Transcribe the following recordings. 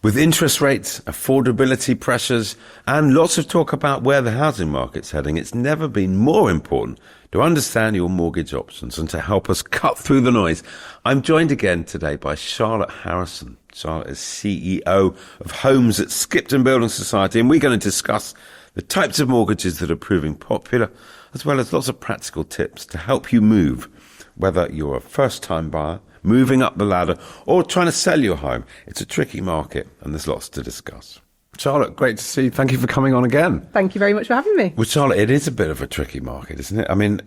With interest rates, affordability pressures, and lots of talk about where the housing market's heading, it's never been more important to understand your mortgage options and to help us cut through the noise. I'm joined again today by Charlotte Harrison. Charlotte is CEO of Homes at Skipton Building Society, and we're going to discuss the types of mortgages that are proving popular, as well as lots of practical tips to help you move, whether you're a first-time buyer, moving up the ladder, or trying to sell your home. It's a tricky market, and there's lots to discuss. Charlotte, great to see you. Thank you for coming on again. Thank you very much for having me. Well, Charlotte, it is a bit of a tricky market, isn't it? I mean,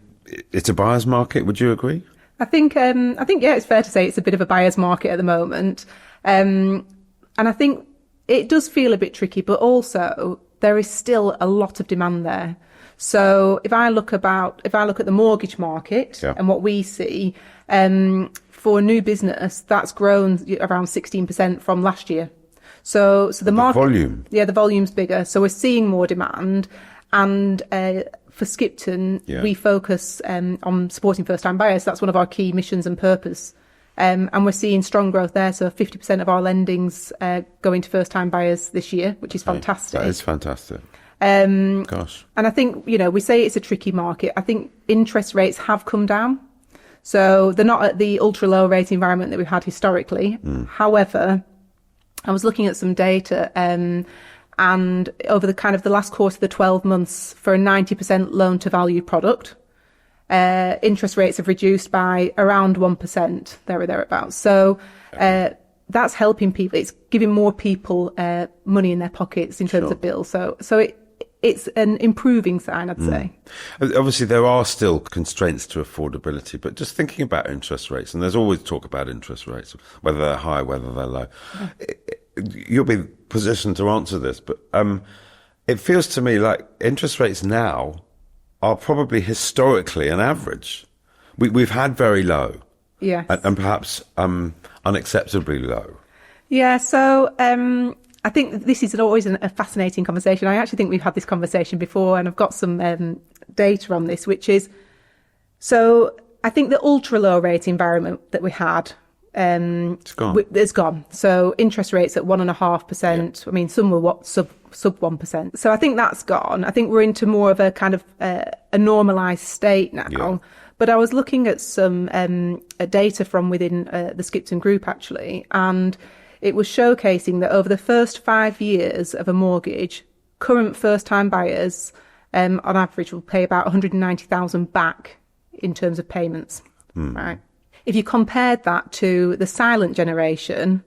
it's a buyer's market. Would you agree? I think, yeah, it's fair to say it's a bit of a buyer's market at the moment. And I think it does feel a bit tricky, but also there is still a lot of demand there. So if I look at the mortgage market and what we see, for new business, that's grown around 16% from last year. So the market volume, the volume's bigger. So we're seeing more demand, and for Skipton, we focus on supporting first-time buyers. That's one of our key missions and purpose, and we're seeing strong growth there. So 50% of our lendings going to first-time buyers this year, which is fantastic. That is fantastic. Gosh. And I think, we say it's a tricky market. I think interest rates have come down. So they're not at the ultra low rate environment that we've had historically. However, I was looking at some data and over the last course of the 12 months for a 90% loan to value product, interest rates have reduced by around 1%, there or thereabouts. So that's helping people. It's giving more people money in their pockets in terms of bills. So it's an improving sign, I'd say. Obviously, there are still constraints to affordability, but just thinking about interest rates, and there's always talk about interest rates, whether they're high, whether they're low. You'll be positioned to answer this, but it feels to me like interest rates now are probably historically an average. We've had very low, and perhaps unacceptably low. Yeah, so I think this is always a fascinating conversation. I actually think we've had this conversation before, and I've got some data on this, which is, so I think the ultra low rate environment that we had, it's gone. It's gone. So interest rates at 1.5%. I mean, some were sub 1%. So I think that's gone. I think we're into more of a kind of a normalised state now. Yeah. But I was looking at some data from within the Skipton Group, actually, and it was showcasing that over the first 5 years of a mortgage, current first-time buyers, on average, will pay about 190,000 back in terms of payments. Right. If you compared that to the silent generation,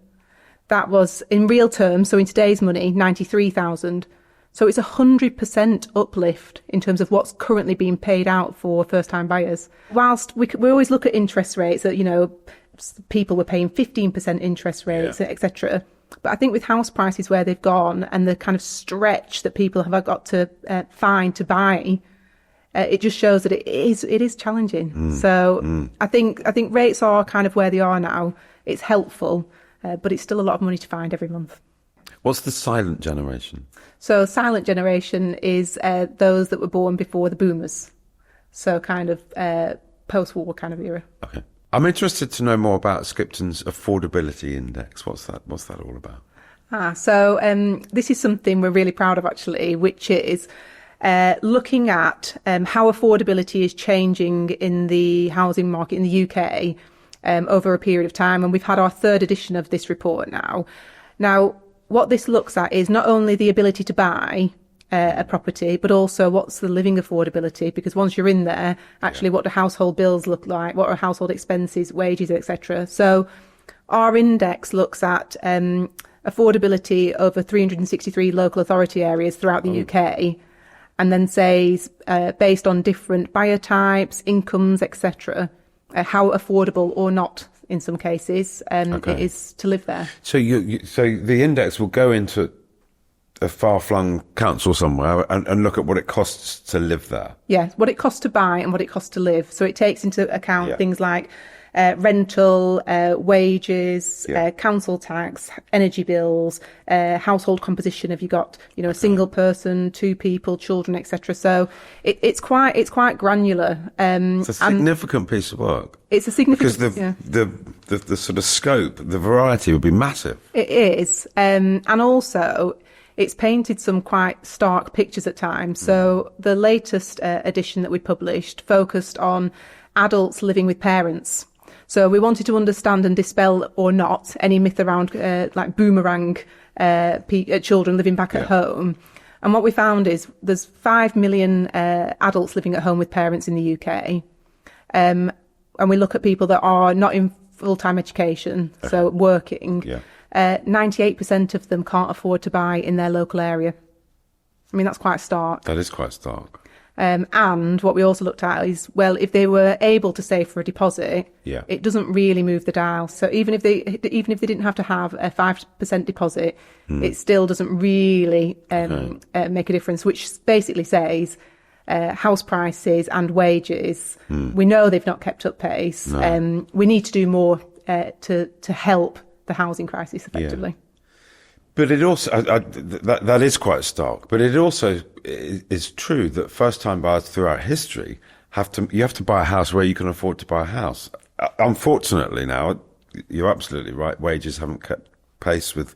that was in real terms, so in today's money, 93,000. So it's 100% uplift in terms of what's currently being paid out for first-time buyers. Whilst we always look at interest rates that, people were paying 15% interest rates, etc. But I think with house prices where they've gone and the kind of stretch that people have got to find to buy, it just shows that it is challenging. I think rates are kind of where they are now. It's helpful, but it's still a lot of money to find every month. What's the silent generation? So silent generation is those that were born before the boomers. So kind of post-war kind of era. Okay. I'm interested to know more about Skipton's Affordability Index. What's that all about? So this is something we're really proud of, actually, which is looking at how affordability is changing in the housing market in the UK over a period of time. And we've had our third edition of this report now. Now, what this looks at is not only the ability to buy a property, but also what's the living affordability, because once you're in there, actually what do household bills look like, what are household expenses, wages, etc. So our index looks at affordability over 363 local authority areas throughout the UK, and then says, based on different buyer types, incomes, etc., how affordable or not in some cases it is to live there. So so the index will go into a far-flung council somewhere and look at what it costs to live there. Yeah, what it costs to buy and what it costs to live. So it takes into account things like rental, wages, council tax, energy bills, household composition. Have you got, a single person, two people, children, etc. So it's quite granular. It's a significant piece of work. It's a significant because the sort of scope, the variety would be massive. It is, and also it's painted some quite stark pictures at times. So the latest edition that we published focused on adults living with parents. So we wanted to understand and dispel or not any myth around like boomerang children living back at home. And what we found is there's 5 million adults living at home with parents in the UK. And we look at people that are not in full-time education, so working. 98% of them can't afford to buy in their local area. I mean, that's quite stark. That is quite stark. And what we also looked at is, well, if they were able to save for a deposit, it doesn't really move the dial. So even if they didn't have to have a 5% deposit, it still doesn't really make a difference, which basically says house prices and wages, we know they've not kept up pace. No. We need to do more to help the housing crisis effectively. But it also, that is quite stark, but it also is true that first-time buyers throughout history you have to buy a house where you can afford to buy a house. Unfortunately now, you're absolutely right, wages haven't kept pace with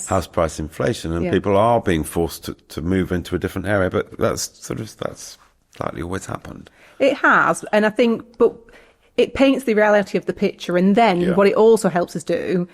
house price inflation, and people are being forced to move into a different area, but that's slightly always happened. It has, and I think, but it paints the reality of the picture, and then what it also helps us do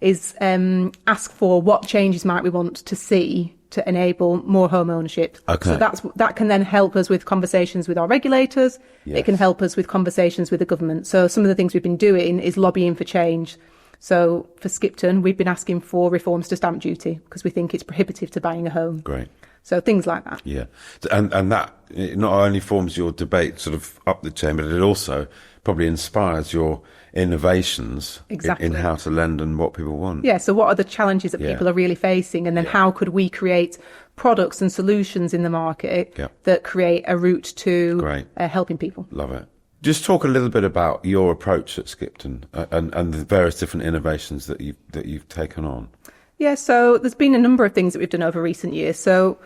is ask for what changes might we want to see to enable more home ownership. So that can then help us with conversations with our regulators. It can help us with conversations with the government. So some of the things we've been doing is lobbying for change. So for Skipton, we've been asking for reforms to stamp duty because we think it's prohibitive to buying a home. Great. So things like that. Yeah. And that it not only forms your debate sort of up the chain, but it also probably inspires your innovations in how to lend and what people want. Yeah, so what are the challenges that people are really facing, and then how could we create products and solutions in the market that create a route to helping people. Love it. Just talk a little bit about your approach at Skipton and the various different innovations that you've taken on. Yeah, so there's been a number of things that we've done over recent years. So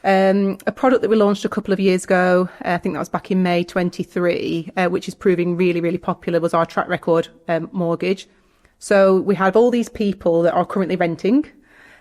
a product that we launched a couple of years ago, I think that was back in May 23, which is proving really, really popular, was our track record mortgage. So we have all these people that are currently renting,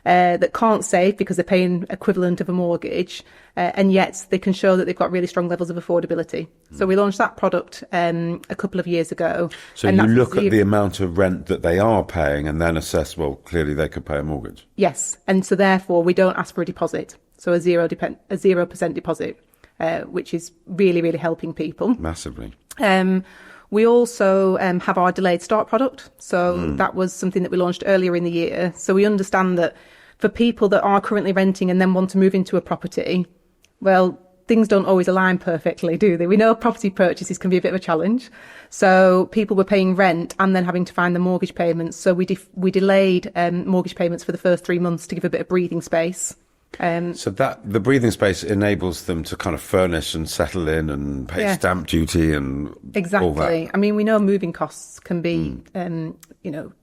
that can't save because they're paying equivalent of a mortgage, and yet they can show that they've got really strong levels of affordability. So we launched that product a couple of years ago. So you look at the amount of rent that they are paying and then assess, well, clearly they could pay a mortgage. Yes, and so therefore we don't ask for a deposit. So a 0% deposit, which is really, really helping people. Massively. We also have our delayed start product. So that was something that we launched earlier in the year. So we understand that for people that are currently renting and then want to move into a property, well, things don't always align perfectly, do they? We know property purchases can be a bit of a challenge. So people were paying rent and then having to find the mortgage payments. So we delayed mortgage payments for the first 3 months to give a bit of breathing space. So that the breathing space enables them to kind of furnish and settle in and pay stamp duty and all that. I mean, we know moving costs can be,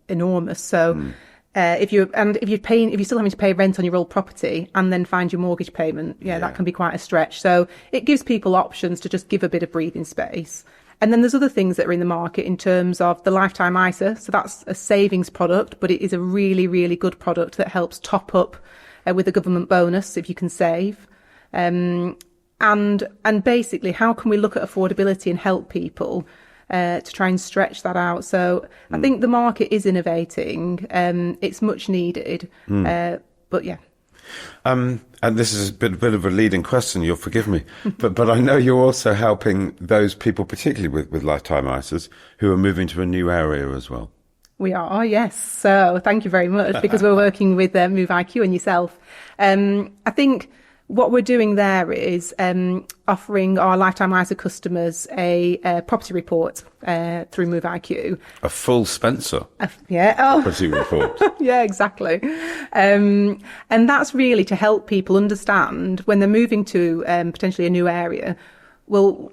enormous. So if you're still having to pay rent on your old property and then find your mortgage payment, that can be quite a stretch. So it gives people options to just give a bit of breathing space. And then there's other things that are in the market in terms of the lifetime ISA. So that's a savings product, but it is a really, really good product that helps top up with a government bonus if you can save. And basically, how can we look at affordability and help people to try and stretch that out? So I think the market is innovating. It's much needed. But yeah. And this is a bit of a leading question, you'll forgive me, but I know you're also helping those people, particularly with lifetime ISAs, who are moving to a new area as well. We are, yes. So thank you very much, because we're working with Move IQ and yourself. I think what we're doing there is offering our lifetime ISA customers a property report through Move IQ. A full Spencer property report. Yeah, exactly. And that's really to help people understand when they're moving to potentially a new area, well,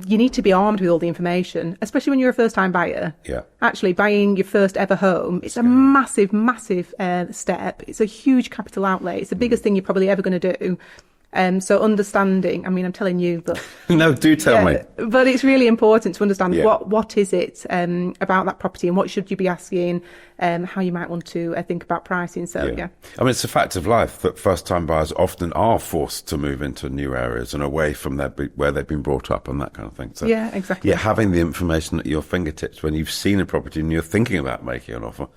you need to be armed with all the information, especially when you're a first-time buyer. Yeah. Actually, buying your first ever home, it's a massive, massive step. It's a huge capital outlay. It's the biggest thing you're probably ever going to do. So understanding, I mean, I'm telling you, but... No, do tell me. But it's really important to understand what is it about that property and what should you be asking, how you might want to think about pricing. So, yeah. I mean, it's a fact of life that first-time buyers often are forced to move into new areas and away from where they've been brought up and that kind of thing. So, yeah, exactly. Yeah, having the information at your fingertips when you've seen a property and you're thinking about making an offer,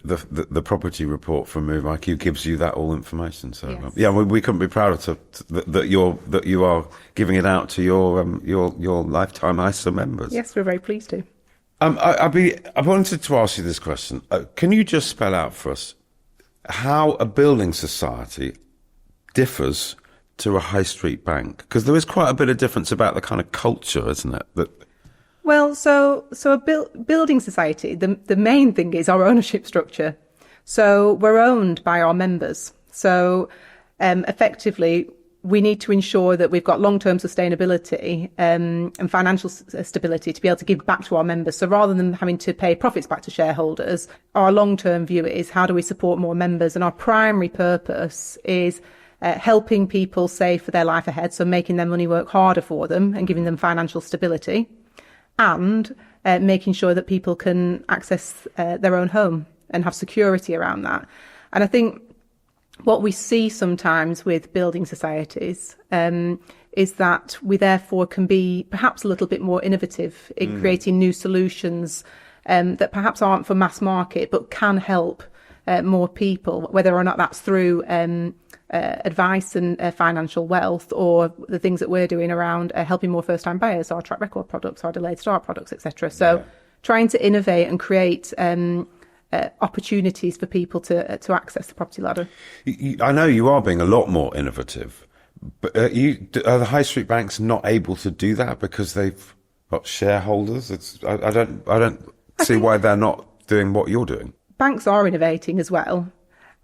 the property report from Move IQ gives you that all information. So we couldn't be prouder that you are giving it out to your lifetime ISA members. Yes, we're very pleased to. I wanted to ask you this question. Can you just spell out for us how a building society differs to a high street bank? Because there is quite a bit of difference about the kind of culture, isn't it? Well, so a building society, the main thing is our ownership structure. So we're owned by our members. So effectively, we need to ensure that we've got long-term sustainability and financial stability to be able to give back to our members. So rather than having to pay profits back to shareholders, our long-term view is how do we support more members? And our primary purpose is helping people save for their life ahead, so making their money work harder for them and giving them financial stability, and making sure that people can access their own home and have security around that. And I think what we see sometimes with building societies is that we therefore can be perhaps a little bit more innovative in creating new solutions that perhaps aren't for mass market but can help more people, whether or not that's through advice and financial wealth, or the things that we're doing around helping more first-time buyers, our track record products, our delayed start products, etc. So trying to innovate and create opportunities for people to access the property ladder. I know you are being a lot more innovative, but are the high street banks not able to do that because they've got shareholders? I don't see why they're not doing what you're doing. Banks are innovating as well.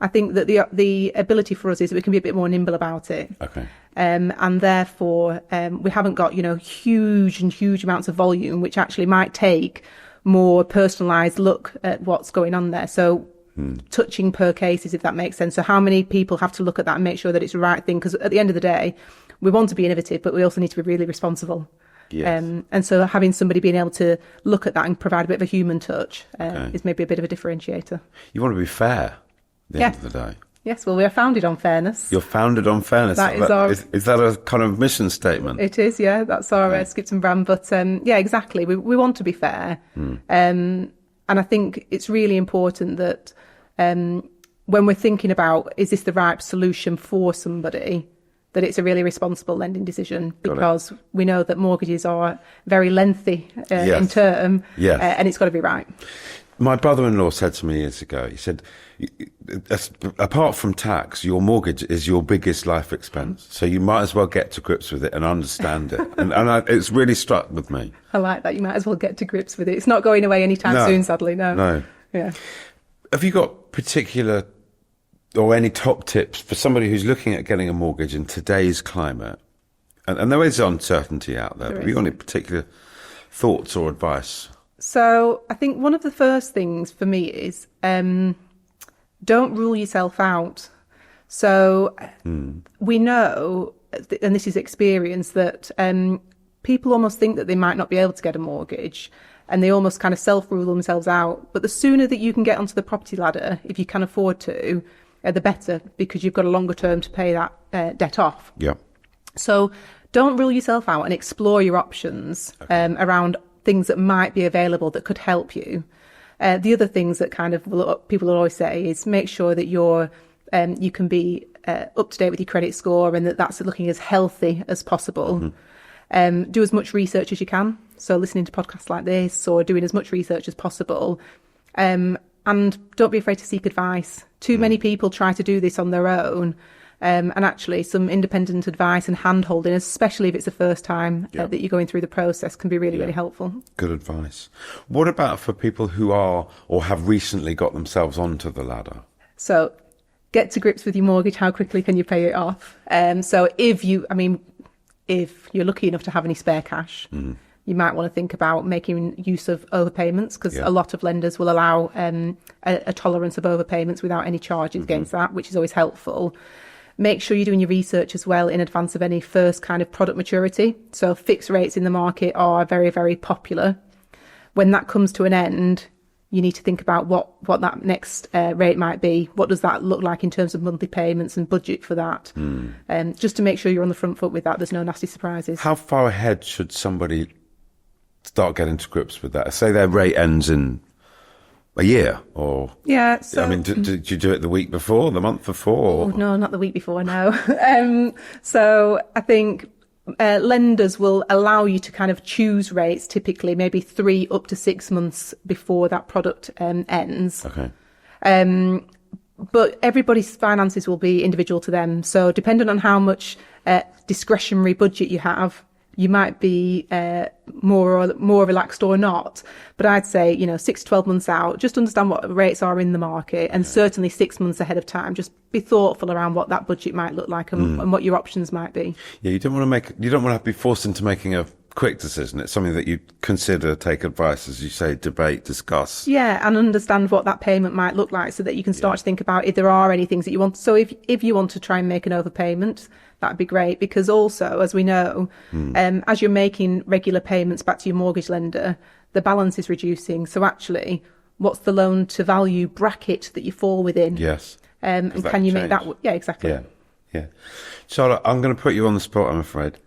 I think that the ability for us is that we can be a bit more nimble about it. Okay. And therefore, we haven't got, huge amounts of volume, which actually might take more personalised look at what's going on there. So touching per cases, if that makes sense. So how many people have to look at that and make sure that it's the right thing? Because at the end of the day, we want to be innovative, but we also need to be really responsible. Yes. And so having somebody being able to look at that and provide a bit of a human touch is maybe a bit of a differentiator. You want to be fair at the end of the day. Yes, well, we are founded on fairness. You're founded on fairness. Is that a kind of mission statement? It is, yeah. That's our Skipton brand. But exactly. We want to be fair. And I think it's really important that when we're thinking about, is this the right solution for somebody, that it's a really responsible lending decision, because we know that mortgages are very lengthy in term, and it's got to be right. My brother-in-law said to me years ago, he said, apart from tax, your mortgage is your biggest life expense. So you might as well get to grips with it and understand it. And it's really struck with me. I like that. You might as well get to grips with it. It's not going away anytime soon, sadly. No. Yeah. Have you got particular or any top tips for somebody who's looking at getting a mortgage in today's climate? And there is uncertainty out there. But have you got any particular thoughts or advice? So I think one of the first things for me is don't rule yourself out. So we know, and this is experience, that people almost think that they might not be able to get a mortgage, and they almost kind of self-rule themselves out. But the sooner that you can get onto the property ladder, if you can afford to, the better, because you've got a longer term to pay that debt off. Yeah. So don't rule yourself out and explore your options around things that might be available that could help you. The other things that kind of people will always say is make sure that you can be up to date with your credit score, and that's looking as healthy as possible. Do as much research as you can. So listening to podcasts like this, or doing as much research as possible. And don't be afraid to seek advice. Too many people try to do this on their own. And actually some independent advice and hand-holding, especially if it's the first time that you're going through the process, can be really, really helpful. Good advice. What about for people who are or have recently got themselves onto the ladder? So get to grips with your mortgage. How quickly can you pay it off? So if you're lucky enough to have any spare cash, you might want to think about making use of overpayments, because a lot of lenders will allow a tolerance of overpayments without any charges against that, which is always helpful. Make sure you're doing your research as well in advance of any first kind of product maturity. So fixed rates in the market are very, very popular. When that comes to an end, you need to think about what that next rate might be. What does that look like in terms of monthly payments and budget for that? Just to make sure you're on the front foot with that. There's no nasty surprises. How far ahead should somebody start getting to grips with that? Say their rate ends in a year, or So I mean, did you do it the week before, the month before? Oh, no, not the week before. No. So I think lenders will allow you to kind of choose rates, typically maybe 3 up to 6 months before that product ends. Okay. But everybody's finances will be individual to them. So depending on how much discretionary budget you have, you might be more relaxed or not. But I'd say, 6 to 12 months out, just understand what rates are in the market, and certainly 6 months ahead of time. Just be thoughtful around what that budget might look like and what your options might be. Yeah, you don't want to be forced into making a quick decision. It's something that you consider, take advice, as you say, debate, discuss. Yeah, and understand what that payment might look like, so that you can start to think about if there are any things that you want. So if you want to try and make an overpayment, that'd be great, because also, as we know, as you're making regular payments back to your mortgage lender, the balance is reducing. So actually, what's the loan to value bracket that you fall within? Yes. And can you make that? Yeah, exactly. Yeah. Charlotte, I'm going to put you on the spot, I'm afraid.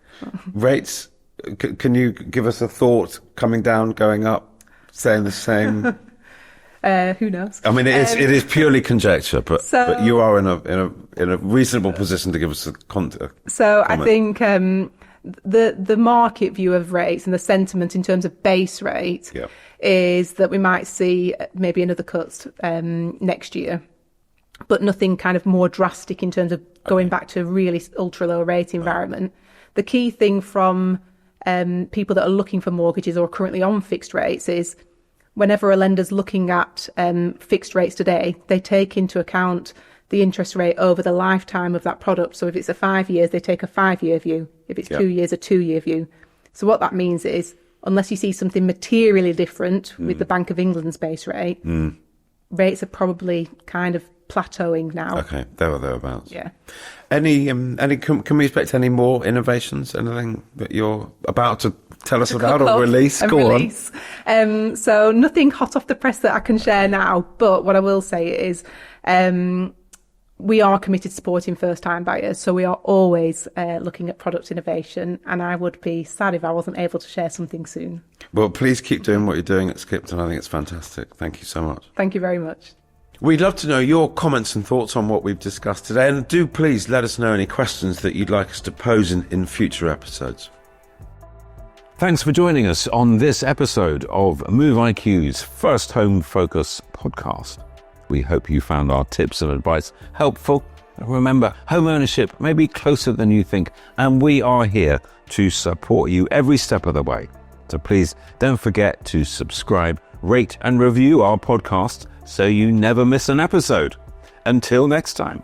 Rates, can you give us a thought? Coming down, going up, staying the same? Who knows? I mean, it is purely conjecture, but you are in a reasonable position to give us a comment. So I think the market view of rates and the sentiment in terms of base rate is that we might see maybe another cut next year, but nothing kind of more drastic in terms of going back to a really ultra low rate environment. The key thing from people that are looking for mortgages or are currently on fixed rates is, whenever a lender's looking at fixed rates today, they take into account the interest rate over the lifetime of that product. So if it's a 5 years, they take a 5-year view. If it's 2 years, a 2-year view. So what that means is, unless you see something materially different with the Bank of England's base rate, rates are probably kind of plateauing now. Okay, thereabouts. Yeah. Can we expect any more innovations? Anything that you're about to tell us about or release? Go on. So nothing hot off the press that I can share now, but what I will say is we are committed to supporting first-time buyers, so we are always looking at product innovation, and I would be sad if I wasn't able to share something soon. Well, please keep doing what you're doing at Skipton. I think it's fantastic. Thank you so much. Thank you very much. We'd love to know your comments and thoughts on what we've discussed today, and do please let us know any questions that you'd like us to pose in future episodes. Thanks for joining us on this episode of Move IQ's First Home Focus podcast. We hope you found our tips and advice helpful. Remember, home ownership may be closer than you think, and we are here to support you every step of the way. So please don't forget to subscribe, rate and review our podcast so you never miss an episode. Until next time.